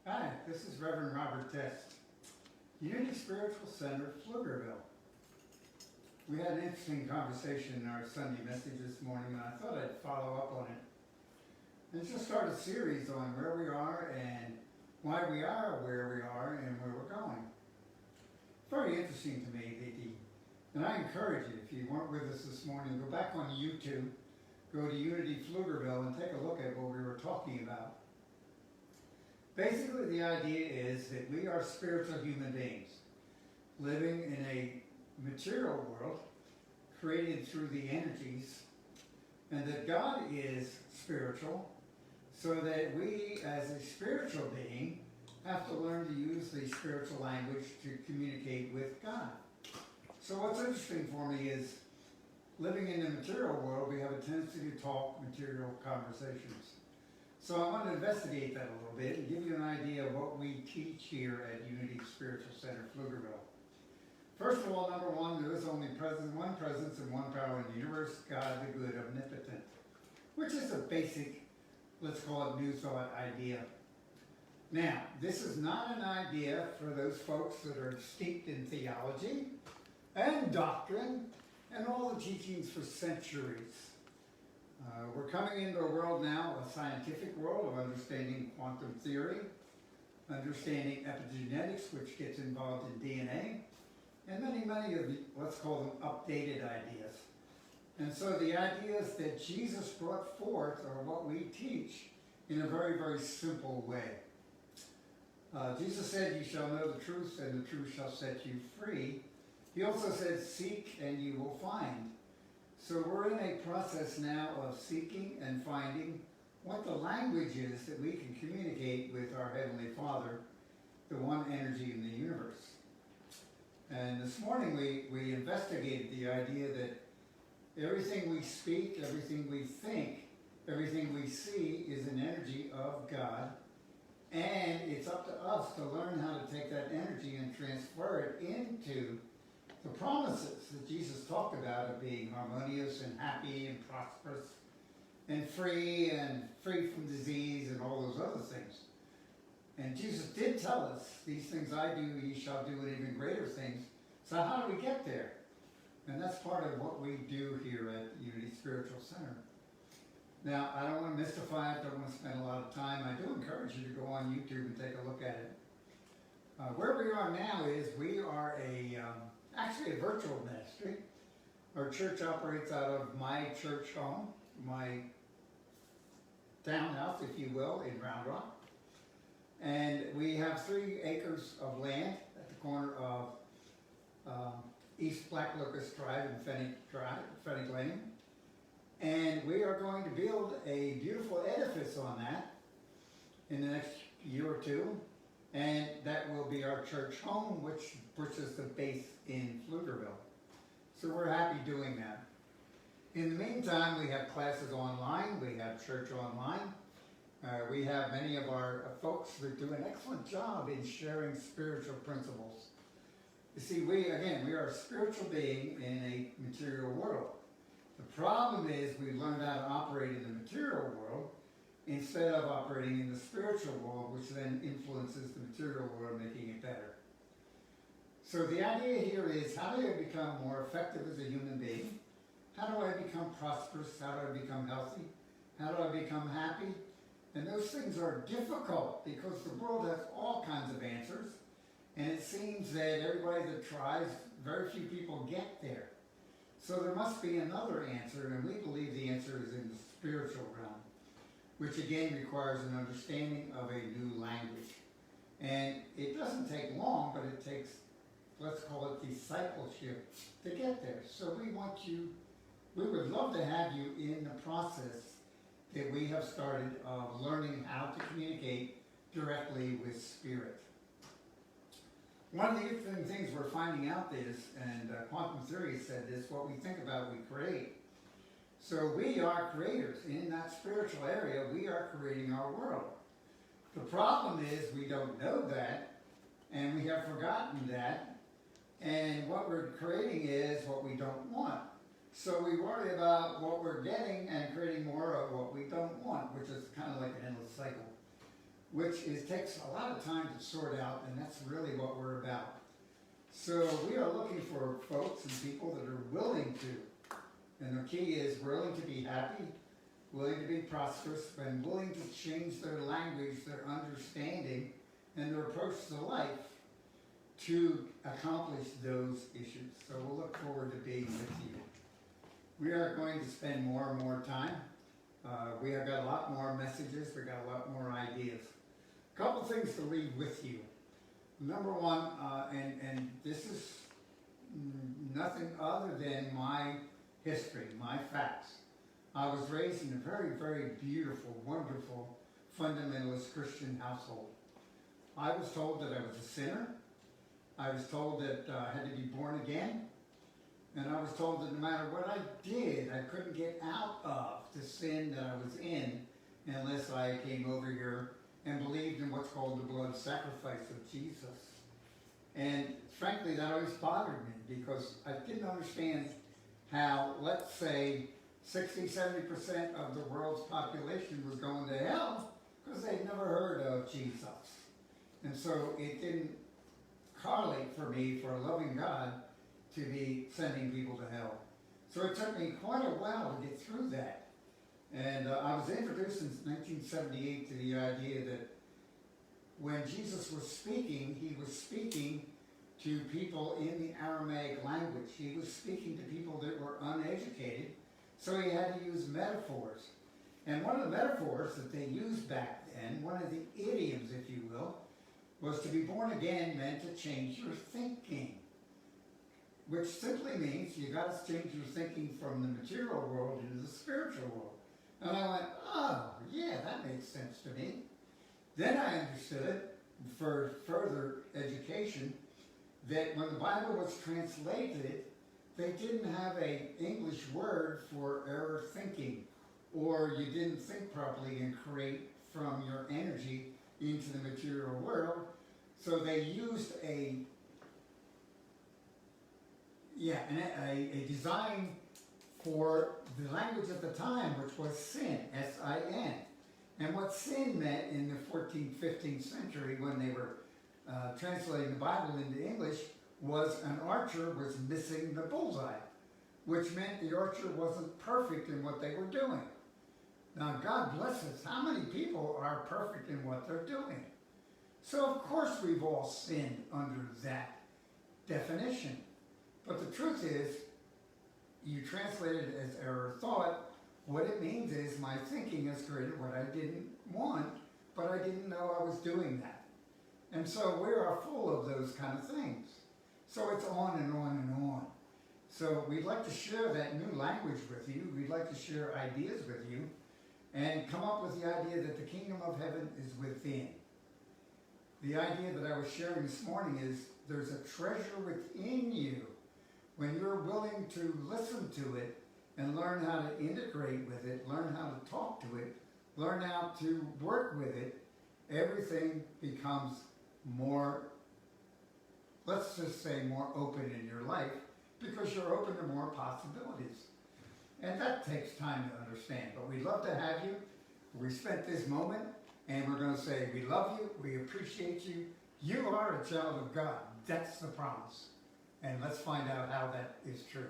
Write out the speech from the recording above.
Hi, this is Reverend Robert Test, Unity Spiritual Center, Pflugerville. We had an interesting conversation in our Sunday message this morning, and I thought I'd follow up on it. And just start a series on where we are and why we are where we are and where we're going. Very interesting to me, and I encourage you, if you weren't with us this morning, go back on YouTube, go to Unity Pflugerville and take a look at what we were talking about. Basically, the idea is that we are spiritual human beings living in a material world created through the energies, and that God is spiritual, so that we as a spiritual being have to learn to use the spiritual language to communicate with God. So what's interesting for me is living in the material world, we have a tendency to talk material conversations. So I want to investigate that a little bit and give you an idea of what we teach here at Unity Spiritual Center, Pflugerville. First of all, number one, there is only one presence and one power in the universe, God the good, omnipotent, which is a basic, let's call it New Thought idea. Now, this is not an idea for those folks that are steeped in theology and doctrine and all the teachings for centuries. We're coming into a world now, a scientific world of understanding quantum theory, understanding epigenetics, which gets involved in DNA, and many of the, let's call them updated ideas. And so the ideas that Jesus brought forth are what we teach in a very, very simple way. Jesus said, "You shall know the truth, and the truth shall set you free." He also said, "Seek and you will find." So we're in a process now of seeking and finding what the language is that we can communicate with our Heavenly Father, the one energy in the universe. And this morning we investigated the idea that everything we speak, everything we think, everything we see is an energy of God. And it's up to us to learn how to take that energy and transfer it into the promises that Jesus talked about of being harmonious and happy and prosperous and free from disease and all those other things. And Jesus did tell us, "These things I do, ye shall do, and even greater things." So how do we get there? And that's part of what we do here at Unity Spiritual Center. Now, I don't want to mystify it, don't want to spend a lot of time. I do encourage you to go on YouTube and take a look at it. Where we are now is we are actually a virtual ministry. Our church operates out of my church home, my townhouse, if you will, in Round Rock. And we have 3 acres of land at the corner of East Black Locust Drive and Fenwick Lane. And we are going to build a beautiful edifice on that in the next year or two. And that will be our church home, which is the base in Pflugerville. So we're happy doing that. In the meantime, we have classes online, we have church online. We have many of our folks that do an excellent job in sharing spiritual principles. You see, we are a spiritual being in a material world. The problem is we learned how to operate in the material world instead of operating in the spiritual world, which then influences the material world, making it better. So the idea here is, how do I become more effective as a human being? How do I become prosperous? How do I become healthy? How do I become happy? And those things are difficult because the world has all kinds of answers, and it seems that everybody that tries, very few people get there. So there must be another answer, and we believe the answer is in the spiritual realm, which again requires an understanding of a new language. And it doesn't take long, but it takes, let's call it discipleship, to get there. So we would love to have you in the process that we have started of learning how to communicate directly with Spirit. One of the interesting things we're finding out is, and quantum theory said this, what we think about, we create. So we are creators. In that spiritual area, we are creating our world. The problem is we don't know that, and we have forgotten that, and what we're creating is what we don't want. So we worry about what we're getting and creating more of what we don't want, which is kind of like an endless cycle. takes a lot of time to sort out, and that's really what we're about. So we are looking for folks and people that are willing to, and the key is willing to be happy, willing to be prosperous, and willing to change their language, their understanding, and their approach to life to accomplish those issues. So we'll look forward to being with you. We are going to spend more and more time. We have got a lot more messages. We got a lot more ideas. A couple things to leave with you. Number one, and this is nothing other than my history, my facts. I was raised in a very, very beautiful, wonderful, fundamentalist Christian household. I was told that I was a sinner. I was told that I had to be born again. And I was told that no matter what I did, I couldn't get out of the sin that I was in unless I came over here and believed in what's called the blood sacrifice of Jesus. And frankly, that always bothered me because I didn't understand how, let's say, 60–70% of the world's population was going to hell because they'd never heard of Jesus. And so it didn't correlate for me, for a loving God, to be sending people to hell. So it took me quite a while to get through that. And I was introduced in 1978 to the idea that when Jesus was speaking, he was speaking to people in the Aramaic language. He was speaking to people that were uneducated, so he had to use metaphors. And one of the metaphors that they used back then, one of the idioms, if you will, was to be born again meant to change your thinking, which simply means you got to change your thinking from the material world into the spiritual world. And I went, oh, yeah, that makes sense to me. Then I understood, for further education, that when the Bible was translated, they didn't have an English word for error thinking, or you didn't think properly and create from your energy into the material world. So they used a design for the language at the time, which was sin, S-I-N. And what sin meant in the 14th, 15th century when they were translating the Bible into English was an archer was missing the bullseye, which meant the archer wasn't perfect in what they were doing. Now, God bless us, how many people are perfect in what they're doing? So, of course, we've all sinned under that definition. But the truth is, you translate it as error thought. What it means is my thinking has created what I didn't want, but I didn't know I was doing that. And so we are full of those kind of things. So it's on and on and on. So we'd like to share that new language with you. We'd like to share ideas with you and come up with the idea that the kingdom of heaven is within. The idea that I was sharing this morning is there's a treasure within you. When you're willing to listen to it and learn how to integrate with it, learn how to talk to it, learn how to work with it, everything becomes more, let's just say, more open in your life because you're open to more possibilities. And that takes time to understand, but we'd love to have you. We spent this moment and we're going to say we love you, we appreciate you, you are a child of God. That's the promise. And let's find out how that is true.